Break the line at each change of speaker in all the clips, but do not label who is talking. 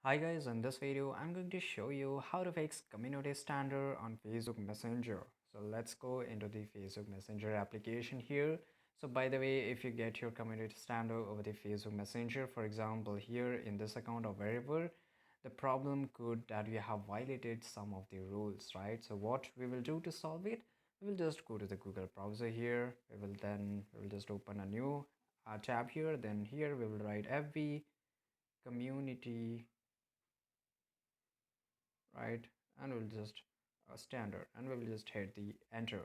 Hi guys, in this video I'm going to show you how to fix community standard on Facebook Messenger. So let's go into the Facebook Messenger application here. So by the way, if you get your community standard over the Facebook Messenger, for example here in this account or wherever, the problem could that we have violated some of the rules, right? So what we will do to solve it, we will just go to the Google browser here. We will just open a new tab here. Then here we will write FB community, right? And we'll just standard, and we will just hit the enter.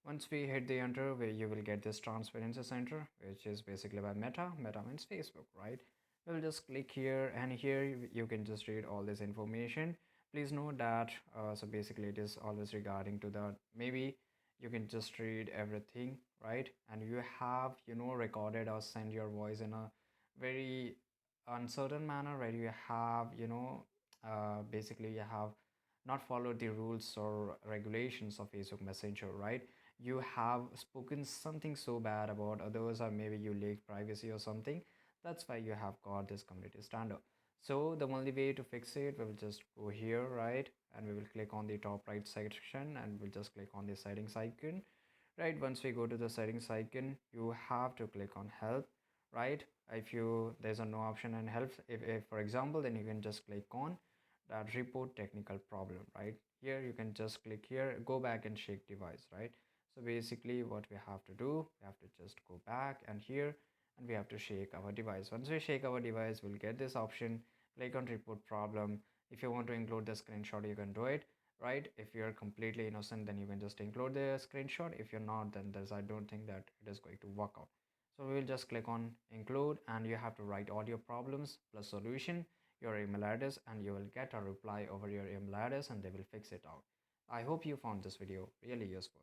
Once we hit the enter, where you will get this transparency center, which is basically by Meta means Facebook, right? We'll just click here, and here you can just read all this information. Please note that so basically it is always regarding to the, maybe you can just read everything, right? And you have recorded or send your voice in a very uncertain manner, right? You have basically you have not followed the rules or regulations of Facebook Messenger, right? You have spoken something so bad about others, or maybe you leaked privacy or something. That's why you have got this community standard. So the only way to fix it, we will just go here, right? And we will click on the top right section, and we'll just click on the settings icon, right? Once we go to the settings icon, you have to click on help, right? If you there's a no option in help, if for example, then you can just click on that report technical problem, right? Here you can just click here, go back and shake device, right? So basically what we have to do, we have to just go back and here, and we have to shake our device. Once we shake our device, we'll get this option, click on report problem. If you want to include the screenshot, you can do it, right? If you're completely innocent, then you can just include the screenshot. If you're not, then there's I don't think that it is going to work out. So we will just click on include, and you have to write all your problems plus solution, your email address, and you will get a reply over your email address, and they will fix it out. I hope you found this video really useful.